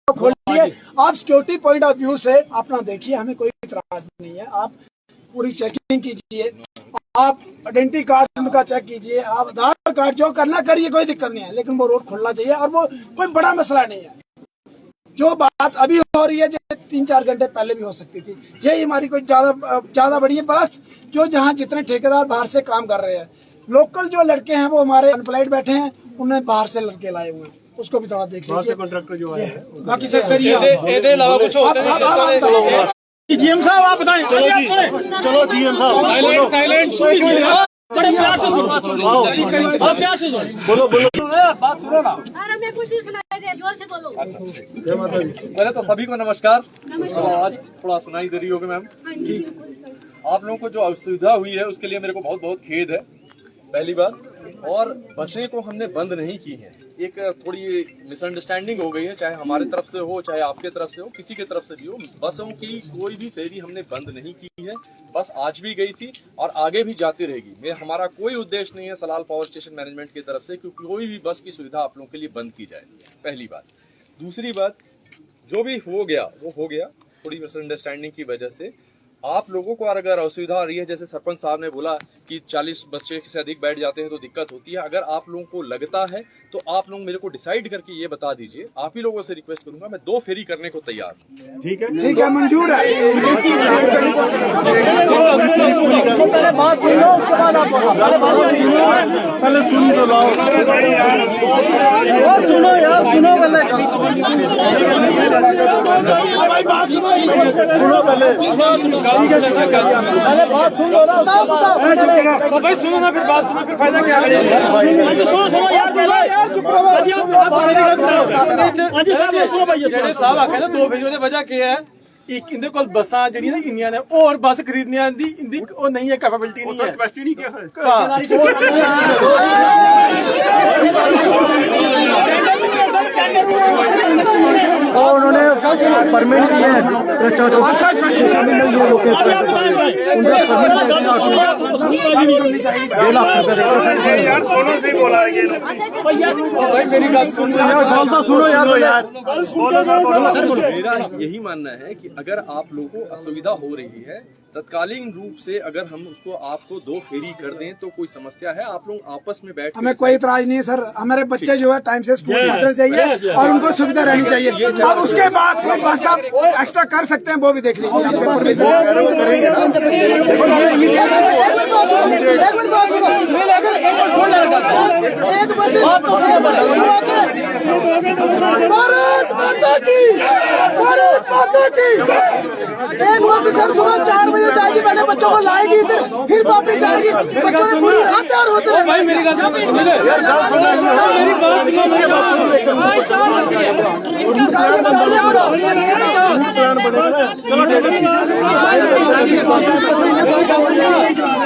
खोलिए। आप security point of view से अपना देखिए, हमें कोई इतराज नहीं है। आप पूरी चेकिंग कीजिए, आप आइडेंटिटी कार्ड उनका चेक कीजिए, आप आधार कार्ड जो करना करिए, कोई दिक्कत नहीं है, लेकिन वो रोड खुलना चाहिए। और वो कोई बड़ा मसला नहीं है। जो बात अभी हो रही है, जो 3-4 घंटे पहले भी हो सकती थी, यही हमारी कोई ज्यादा बड़ी है। प्लस जो जहाँ जितने ठेकेदार बाहर से काम कर रहे हैं, लोकल जो लड़के हैं वो हमारे अनप्लॉयड बैठे हैं, उन्हें बाहर से लड़के लाए हुए हैं, उसको भी थोड़ा देख लीजिए। कॉन्ट्रैक्टर जो है बाकी सब जीएम साहब आप बताएं। चलो जीएम साहब साइलेंट बड़े प्यार से सुनो, आप प्यार से सुनो, बोलो बात सुनो ना। अरे मैं कुछ नहीं सुनाई दे, जोर से बोलो। अच्छा, पहले तो सभी को नमस्कार। आज थोड़ा सुनाई दे रही होगी मैम। आप लोगों को जो असुविधा हुई है उसके लिए मेरे को बहुत बहुत खेद है, पहली बात। और बसें को हमने बंद नहीं की है, एक थोड़ी मिसअंडरस्टैंडिंग हो गई है, चाहे हमारे तरफ से हो चाहे आपके तरफ से हो, किसी के तरफ से भी हो। बसों की कोई भी फेरी हमने बंद नहीं की है। बस आज भी गई थी और आगे भी जाती रहेगी। हमारा कोई उद्देश्य नहीं है सलाल पावर स्टेशन मैनेजमेंट की तरफ से कि कोई भी बस की सुविधा आप लोगों के लिए बंद की जाए, पहली बात। दूसरी बात, जो भी हो गया वो हो गया, थोड़ी मिसअंडरस्टैंडिंग की वजह से आप लोगों को अगर असुविधा आ रही है, जैसे सरपंच साहब ने बोला कि 40 बच्चे से अधिक बैठ जाते हैं तो दिक्कत होती है। अगर आप लोगों को लगता है तो आप लोग मेरे को डिसाइड करके ये बता दीजिए। आप ही लोगों से रिक्वेस्ट करूंगा, मैं 2 फेरी करने को तैयार हूँ। ठीक है, मंजूर है। पहले बात सुन लो, उसके बाद आप पहले सुन तो लो, सुनो यार, सुनो भाई, बात सुनो पहले बात सुन लो ना, तो भाई सुनो ना, फिर बात सुनो, फिर फायदा क्या है? सुनो यार, साहब आखे ना 2 फेरी वजह क्या है? एक इंदे कोल बसा जड़ी ना इंडिया ने और बस खरीदने आंदी इंदी वो नहीं है, कैपेबिलिटी नहीं है। कैपेसिटी नहीं और उन्होंने परमिट दिए हैं, मेरी बात सुनो यार। मेरा यही मानना है कि अगर आप लोगों को असुविधा हो रही है, तत्कालीन रूप से अगर हम उसको आपको 2 फेरी कर दें तो कोई समस्या है? आप लोग आपस में बैठ, हमें कोई इतराज नहीं है सर। हमारे बच्चे जो है टाइम से स्कूल पहुंचना चाहिए और उनको सुविधा रहनी चाहिए। अब उसके बाद कोई बस आप एक्स्ट्रा कर सकते हैं, वो भी देख लीजिए। भारत माता की, भारत माता की। एक बस सर सुबह 4 बजे जाएगी, पहले बच्चों को लाएगी इधर, फिर वापस जाएगी। बच्चों ने पूरी रात तैयार होते रहे। भाई मेरी बात सुनो, मेरी बात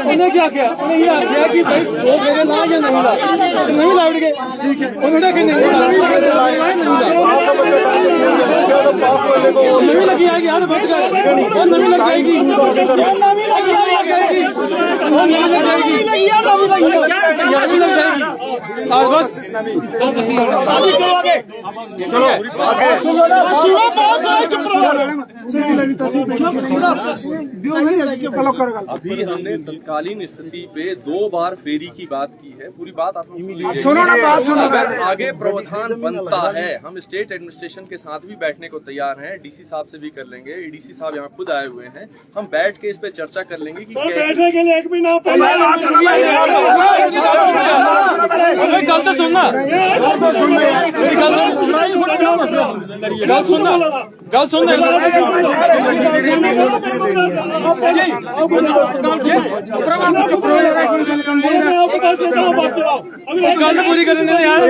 उन्हें क्या किया? उन्हें ये किया कि भाई 2 फेरे ला या नहीं ला उड़ गए, ठीक है। उन्होंने कहा नहीं नवी लगी आएगी यार, बस वो नवी लग जाएगी, और बस अभी हमने तत्कालीन स्थिति पे 2 बार फेरी की बात की है। पूरी बात आप सुनो ना, बात सुनो। अगर आगे प्रावधान बनता है, हम स्टेट एडमिनिस्ट्रेशन के साथ भी बैठने को तैयार हैं, डीसी साहब से भी कर लेंगे। एडीसी साहब यहाँ खुद आए हुए हैं, हम बैठ के इस पे चर्चा कर लेंगे कि बैठने के लिए 1 भी ना गल तो सुनना, गल सुन गल पूरी करने यार।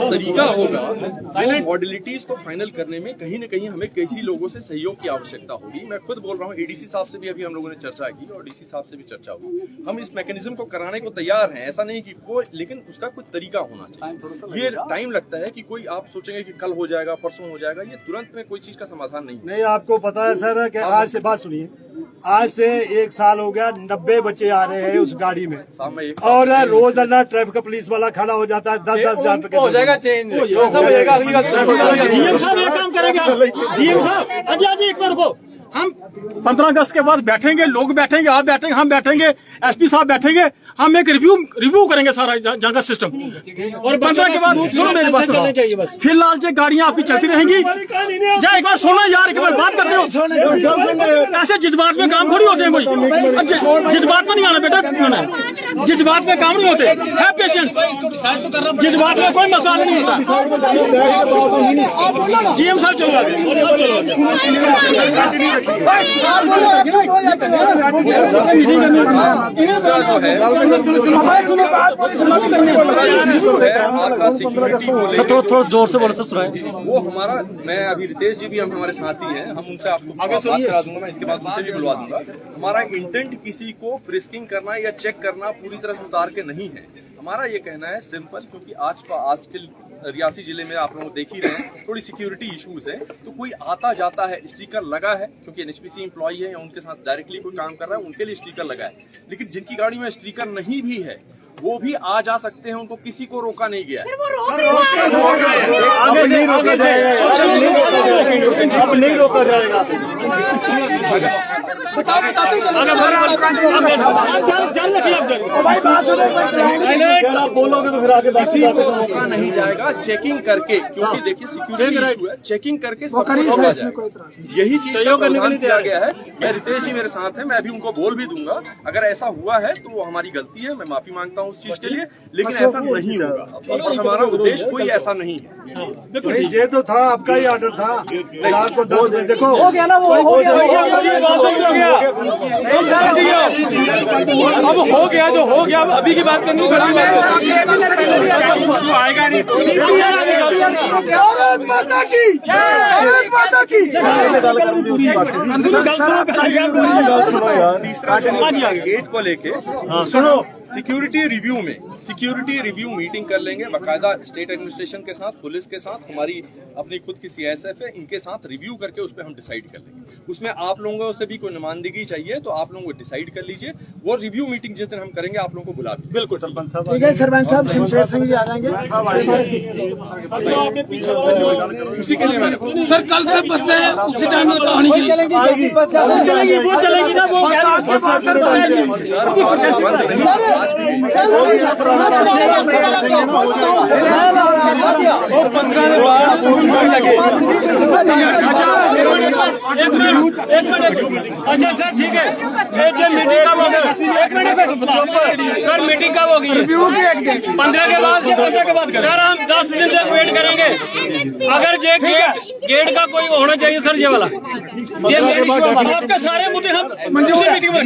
तरीका होगा मॉडलिटीज को फाइनल करने में कहीं न कहीं हमें किसी लोगों से सहयोग की आवश्यकता होगी, मैं खुद बोल रहा हूँ, एडीसी साहब से भी अभी हम लोगों ने चर्चा की और डीसी साहब से भी चर्चा हुई, हम इस मैकेनिज्म को कराने को तैयार हैं, ऐसा नहीं कि कोई, लेकिन उसका कुछ तरीका होना चाहिए। ये टाइम लगता है कि कोई आप सोचेंगे कि कल हो जाएगा, परसों हो जाएगा, ये तुरंत में कोई चीज का समाधान नहीं। आपको पता है सर कि आज से बात सुनिए, आज से 1 साल हो गया, 90 बच्चे आ रहे हैं उस गाड़ी में, और रोजाना ट्रैफिक पुलिस वाला खड़ा हो जाता है 10-10 हजार रुपए हो जाएगा चेंज, जीएम साहब एक काम करेंगे, जीएम साहब अजय एक बार को हम 15 अगस्त के बाद बैठेंगे, लोग बैठेंगे, आप बैठेंगे, हम बैठेंगे, एसपी साहब बैठेंगे, हम एक रिव्यू करेंगे सारा जहाँ का सिस्टम, और 15 के बाद सुनो मेरी बात सुनो, फिलहाल जो गाड़ियाँ आपकी चलती रहेंगी, या एक बार सुनो यार, एक बार बात करते हो, ऐसे जज्बात में काम थोड़ी होते हैं, कोई जज्बात में नहीं आना बेटा, जज्बात में काम नहीं होते है, पेशेंस, जज्बात में कोई मसला नहीं होता। जीएम साहब चलो थोड़ा जोर से बोलो सुनाए। वो हमारा, मैं अभी रितेश जी भी हम हमारे साथी हैं, हम उनसे आपको बात करा दूंगा, मैं इसके बाद उनसे भी बुलवा दूंगा। हमारा इंटेंट किसी को फ्रिस्किंग करना या चेक करना पूरी तरह से उतार के नहीं है, हमारा ये कहना है सिंपल, क्योंकि आज के रियासी जिले में आप लोग देख ही रहे हैं थोड़ी सिक्योरिटी इश्यूज है, तो कोई आता जाता है, स्टिकर लगा है, क्योंकि एनएचपीसी एम्प्लॉई है या उनके साथ डायरेक्टली कोई काम कर रहा है, उनके लिए स्टिकर लगा है, लेकिन जिनकी गाड़ी में स्टिकर नहीं भी है वो भी आ जा सकते हैं, उनको किसी को रोका नहीं गया है। आगे से अब नहीं रोका जाएगा। बताते आप बोलोगे तो फिर आगे किसी को रोका नहीं जाएगा, चेकिंग करके, क्योंकि देखिए सिक्योरिटी इशू है, चेकिंग करके सब कुछ रोका जाएगा। यही चीज सहयोग किया गया है। मैं रितेश जी मेरे साथ है, मैं अभी उनको बोल भी दूंगा, अगर ऐसा हुआ है तो वो हमारी गलती है, मैं माफी मांगता हूँ उस चीज के लिए, लेकिन ऐसा नहीं होगा और हमारा उद्देश्य कोई ऐसा नहीं है। ये तो था आपका ही ऑर्डर था, आपको 10 मिनट देखो हो गया ना, वो हो गया, अब हो गया जो हो गया, अभी की बात करनी आएगा नहीं। भारत माता की, भारत माता की। तीसरा गेट को लेके सुनो, सिक्योरिटी रिव्यू मीटिंग कर लेंगे बाकायदा, स्टेट एडमिनिस्ट्रेशन के साथ, पुलिस के साथ, हमारी अपनी खुद की सीएसएफ है, इनके साथ रिव्यू करके उस पर हम डिसाइड कर लेंगे। उसमें आप लोगों से भी कोई नुमाइंदगी चाहिए तो आप लोगों को डिसाइड कर लीजिए, वो रिव्यू मीटिंग जिस दिन हम करेंगे आप लोगों को बुला देंगे। बिल्कुल सरपंच साहब, ठीक है सरपंच साहब, शमशेर सिंह जी आ जाएंगे उसी के लिए मैंने सर कल से बसें उसी टाइम में कहानी चलेगी, वो चलेगी ना, वो अच्छा सर ठीक है, मीटिंग कब होगी? एक मिनट सर, मीटिंग कब होगी? 15 के बाद सर, हम 10 दिन तक वेट करेंगे। अगर ये गेट का कोई होना चाहिए सर, ये वाला, ये आपके सारे मुद्दे हम मंजूर मीटिंग में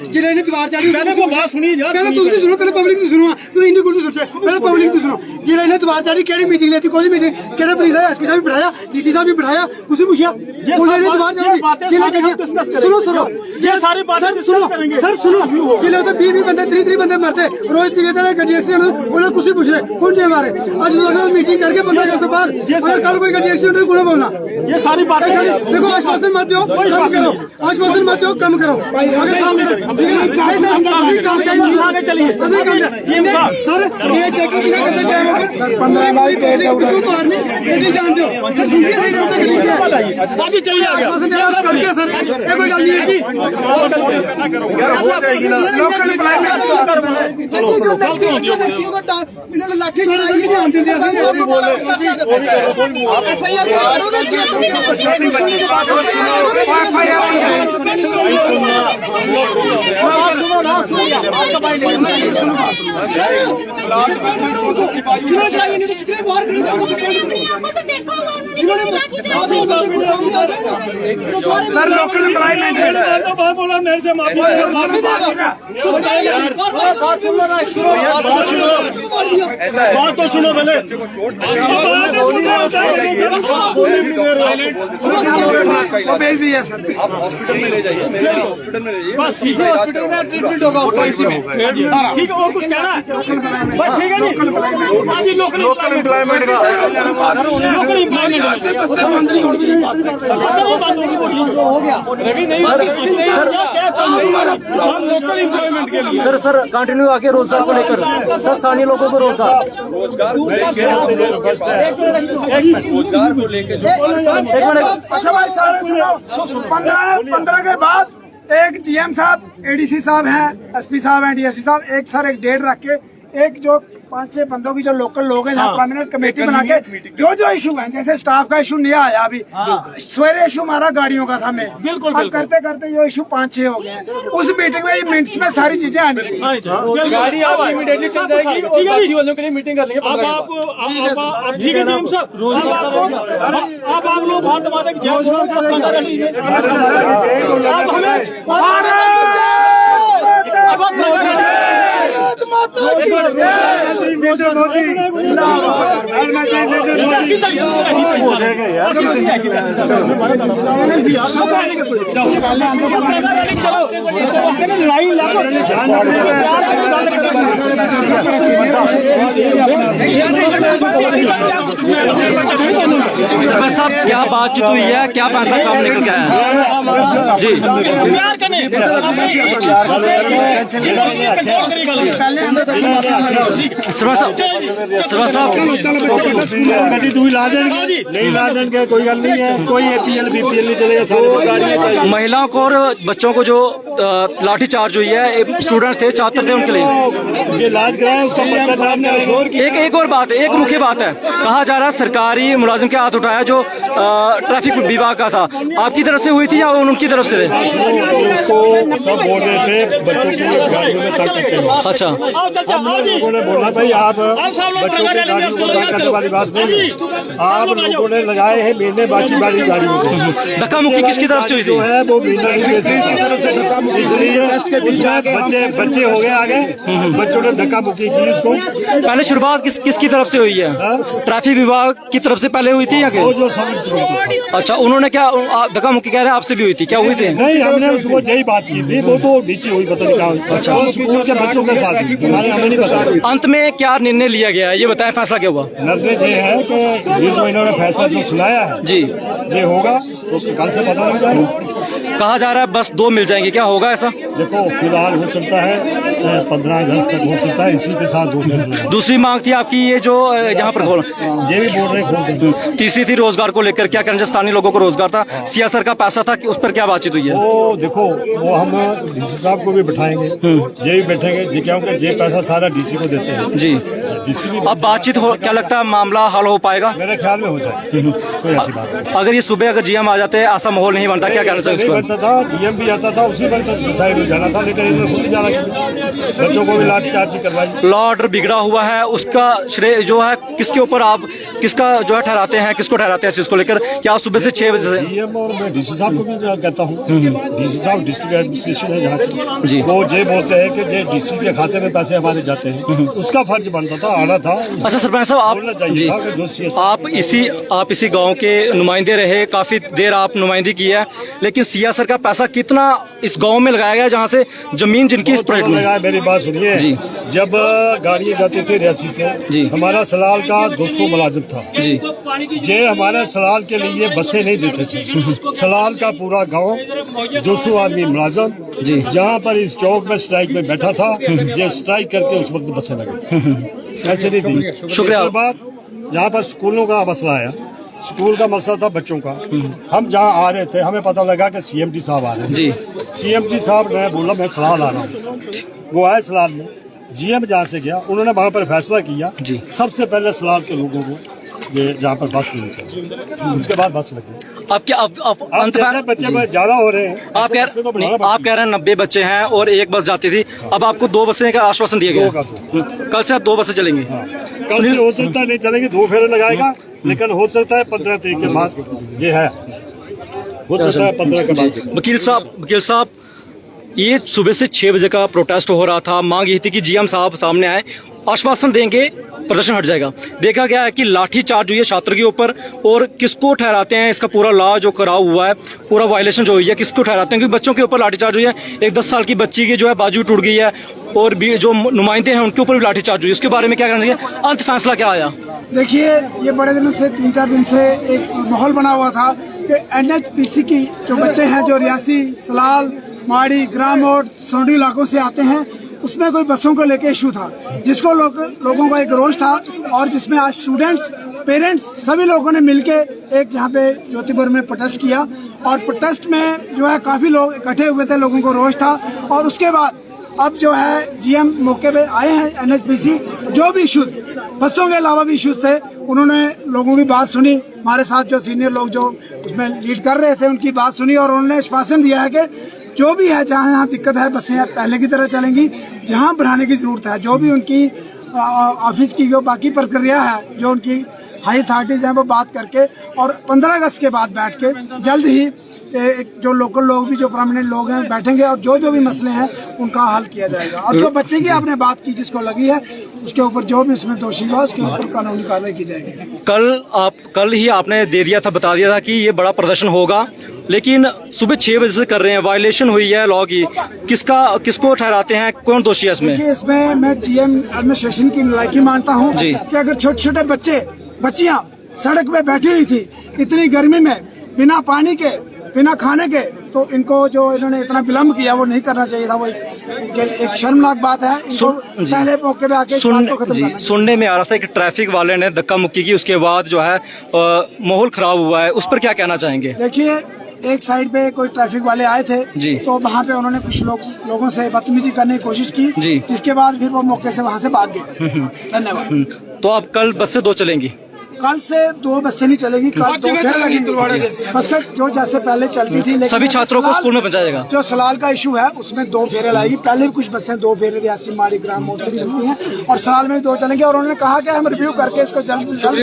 जिले ने दीवार चाड़ी, पहले वो बात सुनिए यार, पहले तुम सुनो, पहले पब्लिक तो सुनो, तुम हिंदी कुछ सोचे, पहले पब्लिक तो सुनो। जिले ने दीवार चाड़ी, केड़ी मीटिंग लेती, कोई मीटिंग, केड़ा पुलिस है, एसपी साहब भी बिठाया, डीसी साहब भी बिठाया, उसे पूछा, उन्होंने दीवार चाड़ी, जिले सुनो सुनो, ये सारी बातें सुनो सर, सुनो, जिले तो 20 बंदे 30 बंदे मरते रोज, गड्डी एक्सीडेंट उन्हें कुछ पूछ रहे कौन थे हमारे, आज मीटिंग करके 15 अगस्त के बाद, अगर कल कोई गड्डी एक्सीडेंट हुई कौन बोलना, ये सारी बातें देखो, आश्वासन मत दो, कम करो, आश्वासन मत दो, कम करो, आगे काम करो, सर ये चेकिंग ना करते टाइम पर 15 बारी क्यों मारनी, गड्डी जान दो सर, सुनिए आज चलिए आश्वासन करके सर, ये कोई गल नहीं है जी, हो जाएगी ना, लोकल इन्होंने लाठी चढ़ाई है, ध्यान दीजिए, एफआईआर करोगे सीएम सुनो ना, जिन्होंने चलाई नहीं तो कितने बार खड़े थे उनको जिन्होंने सर लोकल एम्प्लॉयमेंट बोला मेरे से माफी बात तो सुनो पहले भेज दिया सर। आप हॉस्पिटल में ले जाइए, मेरे हॉस्पिटल में ले जाइए, बस ठीक है, हॉस्पिटल में ट्रीटमेंट होगा ठीक है। और कुछ कहना है बस ठीक है जी। लोकल एम्प्लॉयमेंट का लोकल एम्प्लॉयमेंट के लिए सर कंटिन्यू आगे रोजगार को लेकर सर स्थानीय लोगों को रोजगार रोजगार को लेकर जो अच्छा भाई सारे सुनो, 15 के बाद एक जीएम साहब, एडीसी साहब हैं, एसपी साहब हैं, डीएसपी साहब, एक सर एक डेट रख के एक जो 5-6 बंदों की जो लोकल लोग हैं, परमानेंट कमेटी बना के जो इशू है, जैसे स्टाफ का इशू नहीं आया अभी, सवेरे इशू हमारा गाड़ियों का था, मैं बिल्कुल करते करते जो इशू 5-6 हो गए हैं, उस मीटिंग में मिनट्स में सारी चीजें आनी चाहिए। गाड़ी आप इमीडिएटली चल जाएगी और बाकी वालों के लिए मीटिंग कर लेंगे। अब ठीक है जीएम साहब, अब आप लोग बात दबा दें, साहब क्या बातचीत हुई है, क्या फैसला सामने निकल के आया जी? प्यार करने सरवा साहब नहीं ला देंगे, कोई गल नहीं है, कोई APL BPL नहीं चलेगा। महिलाओं को और बच्चों को जो लाठी चार्ज हुई है, स्टूडेंट्स थे, छात्र थे, उनके लिए ये इलाज कराया उसका पक्का साहब ने एक और बात है, एक मुख्य बात है, कहा जा रहा है सरकारी मुलाजिम के हाथ उठाया जो ट्रैफिक विभाग का था, आपकी तरफ से हुई थी या उनकी तरफ से? उसको सब बोल रहे थे बच्चों की गाड़ियों में तक सकते हो। अच्छा, हम लोगों ने बोला भाई आप बच्चों की गाड़ियों को तक करने वाली बात नहीं है, आप लोगों ने लगाए हैं महीने बाकी बारी गाड़ियों को। धक्का मुक्की किसकी तरफ से हुई थी? जो है वो महीने इसलिए बच्चे हो गए आगे, बच्चों ने धक्का मुक्की की उसको। पहले शुरुआत किसकी तरफ से हुई है? ट्रैफिक विभाग की तरफ से पहले हुई थी या वो जो समझ। अच्छा, उन्होंने क्या धक्का मुक्की कह रहे हैं आपसे भी हुई थी, क्या हुई थी? नहीं, हमने उसको यही बात की थी, वो तो नीचे हुई पता नहीं कहाँ। अच्छा, स्कूल के बच्चों के साथ हमारे हमें नहीं पता। अंत में क्या निर्णय लिया गया है, ये बताएं, फैसला क्या हुआ? निर्णय ये है कि जिनको इन्होंने फैसला जो सुनाया है जी, ये होगा तो कल से पता लग जाएगा। कहा जा रहा है बस 2 मिल जाएंगे, क्या होगा ऐसा? देखो फिलहाल हो सकता है 15 अगस्त तक हो सकता है, इसी के साथ 2 मिल। दूसरी मांग थी आपकी ये जो यहाँ पर ये भी बोल रहे हैं। तीसरी थी रोजगार को लेकर, क्या कहना, स्थानीय लोगों को रोजगार था, सीएसआर का पैसा था, कि उस पर क्या बातचीत हुई है? वो देखो वो हम डीसी साहब को भी बैठाएंगे, ये भी बैठेंगे जी, क्योंकि ये पैसा सारा डीसी को देते हैं जी। डीसी भी अब बातचीत हो, क्या लगता है मामला हल हो पाएगा? मेरे ख्याल में हो जाए, कोई ऐसी बात नहीं। अगर ये सुबह अगर जीएम आ जाते ऐसा माहौल नहीं बनता, क्या कहना चाहिए नहीं बनता था, जीएम भी आता था, उसी पर डिसाइड हो जाना था, लेकिन इन्होंने खुद जाना, बच्चों को भी लाठीचार्ज करवाई। लॉ ऑर्डर बिगड़ा हुआ है, उसका श्रेय जो है किसके ऊपर आप किसका जो है ठहराते हैं, किसको ठहराते हैं इस चीज को लेकर? क्या सुबह से 6 बजे से डीएम और मैं डीसी साहब को भी कहता हूँ, डीसी साहब डिस्ट्रिक्ट एडमिनिस्ट्रेशन है जहाँ जी, वो ये बोलते हैं कि जे डीसी के खाते में पैसे हमारे जाते हैं, उसका फर्ज बनता था, आना था। अच्छा सरपंच साहब, बोलना आप चाहिए जी, था कि जो CS आप इसी गांव के नुमाइंदे रहे, काफी देर आप नुमाइंदी की है, लेकिन सीएसआर का पैसा कितना इस गांव में लगाया गया जहां से जमीन जिनकी इस प्रोजेक्ट में? मेरी बात सुनिए जी, जब गाड़ियाँ जाती थी रियासी से जी, हमारा सलाल का 200 मुलाजिम था जी, ये हमारे सलाल के लिए बसें नहीं देते थे, सलाल का पूरा गांव 200 आदमी मुलाजिम जी, यहाँ पर इस चौक में स्ट्राइक में बैठा था, ये स्ट्राइक करके उस वक्त बसें लगी, ऐसे नहीं दी। शुक्रिया। उसके बाद यहाँ पर स्कूलों का मसला आया, स्कूल का मसला था बच्चों का। हम जहाँ आ रहे थे हमें पता लगा कि CMD साहब आ रहे हैं जी, CMD साहब ने बोला मैं सलाल आ रहा हूँ, वो आए सलाल में, GM जहाँ से गया उन्होंने वहाँ पर फैसला किया जी, सबसे पहले सलाल के लोगों को ये जहाँ पर बस नहीं चली, उसके बाद बस लगी। अब क्या अब अंत जैसे बच्चे ज्यादा हो रहे हैं, आप कह रहे हैं 90 बच्चे हैं और एक बस जाती थी, अब आपको 2 बसें का आश्वासन दिया गया। कल से 2 बसें चलेंगी। कल से हो सकता है नहीं चलेंगी, 2 फेरे लगाएगा, लेकिन हो सकता है 15 तारीख के बाद ये है, हो सकता है 15 के बाद। वकील साहब ये सुबह से 6 बजे का प्रोटेस्ट हो रहा था, मांग ये थी कि जीएम साहब सामने आए, आश्वासन देंगे, प्रदर्शन हट जाएगा। देखा गया है कि लाठी चार्ज हुई है छात्र के ऊपर, और किसको ठहराते हैं इसका पूरा लॉ जो कराव हुआ है, पूरा वायलेशन जो हुई है, किसको ठहराते हैं? क्योंकि बच्चों के ऊपर लाठी चार्ज हुई है, एक 10 साल की बच्ची की जो है बाजू टूट गई है, और भी जो नुमाइंदे हैं उनके ऊपर भी लाठी चार्ज हुई है। उसके बारे में क्या कहना चाहिए? अंत फैसला क्या आया? देखिए, ये बड़े दिनों से 3-4 दिन से एक माहौल बना हुआ था कि NHPC की जो बच्चे हैं जो रियासी, सलाल, माड़ी, ग्रामोड, सोंडी इलाकों से आते हैं, उसमें कोई बसों को लेके इशू था, जिसको लोगों का एक रोष था, और जिसमें आज स्टूडेंट्स, पेरेंट्स सभी लोगों ने मिलके एक जहाँ पे ज्योतिपुर में प्रोटेस्ट किया, और प्रोटेस्ट में जो है काफी लोग इकट्ठे हुए थे, लोगों को रोष था। और उसके बाद अब जो है GM मौके पे आए हैं, NHPC जो भी इश्यूज, बसों के अलावा भी इश्यूज थे, उन्होंने लोगों की बात सुनी, हमारे साथ जो सीनियर लोग जो उसमें लीड कर रहे थे उनकी बात सुनी, और उन्होंने आश्वासन दिया है कि जो भी है, जहाँ यहाँ दिक्कत है, बसें पहले की तरह चलेंगी, जहाँ बढ़ाने की जरूरत है, जो भी उनकी ऑफिस की जो बाकी प्रक्रिया है, जो उनकी हाई अथॉरिटीज हैं, वो बात करके, और 15 अगस्त के बाद बैठ के जल्द ही जो लोकल लोग भी, जो प्रोमिनेंट लोग हैं, बैठेंगे, और जो भी मसले हैं उनका हल किया जाएगा। और जो बच्चे की आपने बात की, जिसको लगी है, उसके ऊपर जो भी उसमें दोषी हुआ उसके ऊपर कानूनी कार्रवाई की जाएगी। कल ही आपने दे दिया था, बता दिया था कि ये बड़ा प्रदर्शन होगा, लेकिन सुबह 6 बजे से कर रहे हैं, वायलेशन हुई है लॉ की, किसको ठहराते हैं, कौन दोषी है इसमें? इसमें मैं GM एडमिनिस्ट्रेशन की नालायकी मानता हूँ कि अगर छोटे-छोटे बच्चियाँ सड़क पे बैठी हुई थी इतनी गर्मी में, बिना पानी के, बिना खाने के, तो इनको जो इन्होंने इतना विलम्ब किया वो नहीं करना चाहिए था। वो एक शर्मनाक बात है। पहले मौके पे आके सुनने में आ रहा था कि ट्रैफिक वाले ने धक्का मुक्की की, उसके बाद जो है माहौल खराब हुआ है, उस पर क्या कहना चाहेंगे? देखिए, एक साइड पे कोई ट्रैफिक वाले आए थे जी, तो वहाँ पे उन्होंने कुछ लोगों से बदतमीजी करने की कोशिश की जी, जिसके बाद फिर वो मौके से वहाँ से भाग गए। धन्यवाद। तो अब कल बस से 2 चलेंगी? कल से 2 बसें नहीं चलेगी, कल 2 चलेगी। बसें जो जैसे पहले चलती थी, लेकिन सभी छात्रों को स्कूल में पहुंचाएगा। जो सलाल का इशू है उसमें 2 फेरे लाएगी। पहले भी कुछ बसें 2 फेरे रियासी, माड़ी, ग्राम मोड़ से चलती हैं, और सलाल में 2 चलेंगे, और उन्होंने कहा कि हम रिव्यू करके इसको जल्द से जल्द।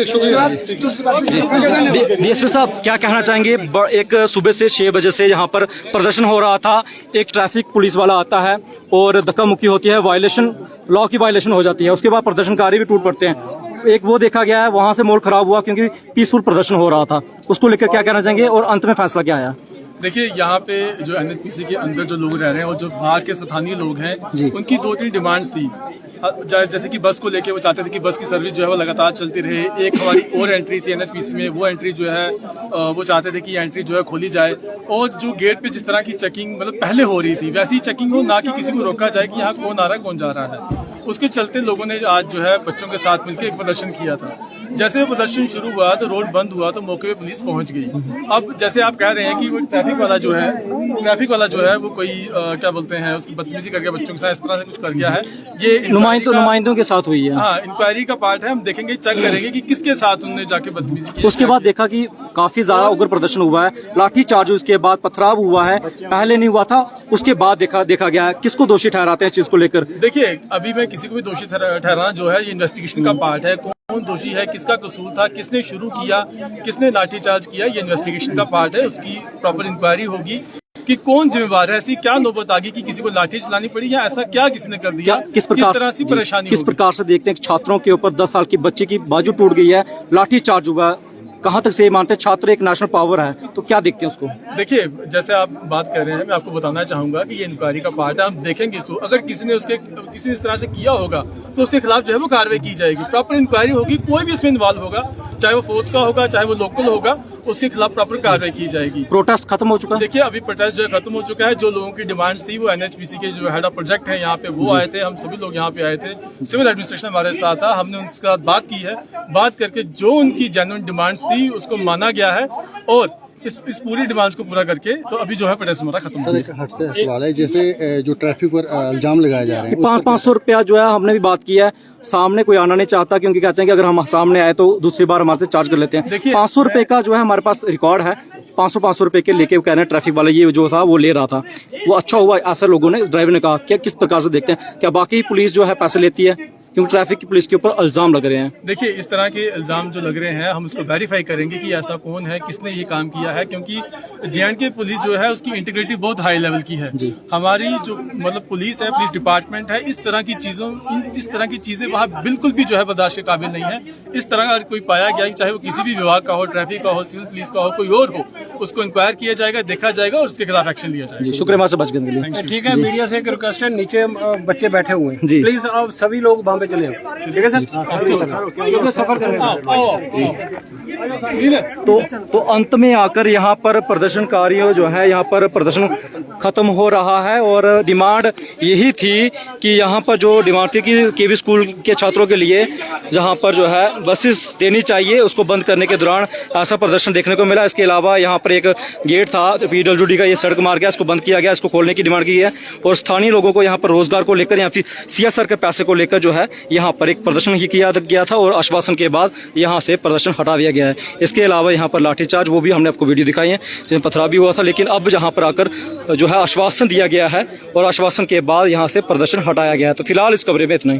DSP साहब क्या कहना चाहेंगे? एक सुबह से 6 बजे से यहाँ पर प्रदर्शन हो रहा था, एक ट्रैफिक पुलिस वाला आता है और धक्का मुक्की होती है, वायलेशन, लॉ की वायलेशन हो जाती है, उसके बाद प्रदर्शनकारी भी टूट पड़ते हैं। एक वो देखा गया है, वहां से माहौल खराब हुआ क्योंकि पीसफुल प्रदर्शन हो रहा था, उसको लेकर क्या कहना चाहेंगे, और अंत में फैसला क्या आया? देखिए, यहाँ पे जो NHPC के अंदर जो लोग रह रहे हैं और जो बाहर के स्थानीय लोग हैं, उनकी 2-3 डिमांड्स थी। जैसे कि बस को लेके वो चाहते थे कि बस की सर्विस जो है वो लगातार चलती रहे। एक हमारी और एंट्री थी NHPC में, वो एंट्री जो है वो चाहते थे कि एंट्री जो है खोली जाए, और जो गेट पे जिस तरह की चेकिंग मतलब पहले हो रही थी वैसी चेकिंग हो, ना कि किसी को रोका जाए कि यहाँ कौन आ रहा है, कौन जा रहा है। उसके चलते लोगों ने आज जो है बच्चों के साथ मिलकर एक प्रदर्शन किया था। जैसे प्रदर्शन शुरू हुआ तो रोड बंद हुआ, तो मौके पे पुलिस पहुंच गई। अब जैसे आप कह रहे हैं कि वो ट्रैफिक वाला जो है वो कोई क्या बोलते हैं, उसकी बदतमीजी करके बच्चों के साथ इस तरह से कुछ कर गया है। ये नुमाइंदों के साथ हुई है। हाँ, इंक्वायरी का पार्ट है, हम देखेंगे, चेक करेंगे कि किसके साथ उन्होंने जाके बदतमीजी की। उसके बाद देखा कि काफी ज्यादा उग्र प्रदर्शन हुआ है, लाठी चार्ज, उसके बाद पथराव हुआ है, पहले नहीं हुआ था, उसके बाद देखा गया है। किसको दोषी ठहराते हैं इस चीज को लेकर? देखिए, अभी मैं किसी को भी दोषी ठहराना जो है ये इन्वेस्टिगेशन का पार्ट है। कौन दोषी है, किसका कसूर था, किसने शुरू किया, किसने लाठीचार्ज किया, ये इन्वेस्टिगेशन का पार्ट है। उसकी प्रॉपर इंक्वायरी होगी कि कौन जिम्मेवार है। ऐसी क्या नौबत आ गई कि किसी को लाठी चलानी पड़ी, या ऐसा क्या किसी ने कर दिया, किस तरह से परेशानी, किस प्रकार से देखते हैं छात्रों के ऊपर 10 साल की बच्ची की बाजू टूट गई है, लाठी चार्ज हुआ, कहाँ तक से ये मानते हैं छात्र एक नेशनल पावर है, तो क्या देखते हैं उसको? देखिए, जैसे आप बात कर रहे हैं, मैं आपको बताना चाहूंगा कि ये इंक्वायरी का पार्ट है, हम देखेंगे इसको। अगर किसी ने इस तरह से किया होगा तो उसके खिलाफ जो है वो कार्रवाई की जाएगी। प्रॉपर इंक्वायरी होगी, कोई भी इसमें इन्वॉल्व होगा, चाहे वो फोर्स का होगा, चाहे वो लोकल होगा, उसके खिलाफ प्रॉपर कार्रवाई की जाएगी। प्रोटेस्ट खत्म हो चुका है? देखिए, अभी प्रोटेस्ट जो है खत्म हो चुका है। जो लोगों की डिमांड्स थी वो NHPC के जो हेड ऑफ प्रोजेक्ट है यहाँ पे वो आए थे, हम सभी लोग यहाँ पे आए थे, सिविल एडमिनिस्ट्रेशन हमारे साथ था, हमने उनके साथ बात की है। बात करके जो उनकी जेन्युइन डिमांड्स थी उसको माना गया है, और इस पूरी डिमांड्स को पूरा करके तो अभी जो है प्रोटेस्ट हमारा खत्म हो गया। हट से सवाल है, जैसे जो ट्रैफिक पर इल्जाम लगाए जा रहे हैं 500 रुपया जो है हमने भी बात की है, सामने कोई आना नहीं चाहता क्योंकि कहते हैं कि अगर हम सामने आए तो दूसरी बार हमारे से चार्ज कर लेते हैं। देखिए, 500 रुपए का जो है हमारे पास रिकॉर्ड है, 500 रुपए के लेके कह रहे हैं ट्रैफिक वाला ये जो था वो ले रहा था। वो अच्छा हुआ ऐसा लोगों ने, ड्राइवर ने कहा क्या किस प्रकार से देखते हैं, क्या बाकी पुलिस जो है पैसे लेती है, क्योंकि ट्रैफिक की पुलिस के ऊपर इल्जाम लग रहे हैं। देखिए इस तरह के इल्जाम जो लग रहे हैं हम उसको वेरीफाई करेंगे कि ऐसा कौन है, किसने ये काम किया है, क्योंकि J&K पुलिस जो है उसकी इंटीग्रिटी बहुत हाई लेवल की है। हमारी जो मतलब पुलिस है, पुलिस डिपार्टमेंट है, इस तरह की चीजें वहाँ बिल्कुल भी जो है बर्दाश्त के काबिल नहीं है। इस तरह का अगर कोई पाया गया कि चाहे वो किसी भी विभाग का हो, ट्रैफिक का हो, सिविल पुलिस का हो, कोई और हो, उसको इंक्वायर किया जाएगा, देखा जाएगा और उसके खिलाफ एक्शन लिया जाएगा। शुक्रिया हमारे से बच गए के लिए। ठीक है, मीडिया से एक रिक्वेस्ट है, नीचे बच्चे बैठे हुए हैं, जी। प्लीज अब सभी लोग वहाँ पे चले आओ, ठीक है सर, क्योंकि सफर कर रहे हैं। तो अंत में आकर यहाँ पर प्रदर्शनकारियों जो है यहाँ पर प्रदर्शन खत्म हो रहा है और डिमांड यही थी कि यहाँ पर जो डिमांड थी कि केवी स्कूल के छात्रों के लिए जहाँ पर जो है बसेस देनी चाहिए, उसको बंद करने के दौरान ऐसा प्रदर्शन देखने को मिला। इसके अलावा यहाँ पर एक गेट था PWD का, ये सड़क मार गया, इसको बंद किया गया, इसको खोलने की डिमांड की है। और स्थानीय लोगों को यहाँ पर रोजगार को लेकर, यहाँ फिर CSR के पैसे को लेकर जो है यहाँ पर एक प्रदर्शन ही किया गया था और आश्वासन के बाद यहाँ से प्रदर्शन हटा दिया गया है। इसके अलावा यहाँ पर लाठीचार्ज, वो भी हमने आपको वीडियो दिखाई है, जिसमें पथराव भी हुआ था, लेकिन अब जहाँ पर आकर जो है आश्वासन दिया गया है और आश्वासन के बाद यहाँ से प्रदर्शन हटाया गया है। तो फिलहाल इस कमरे में इतना ही।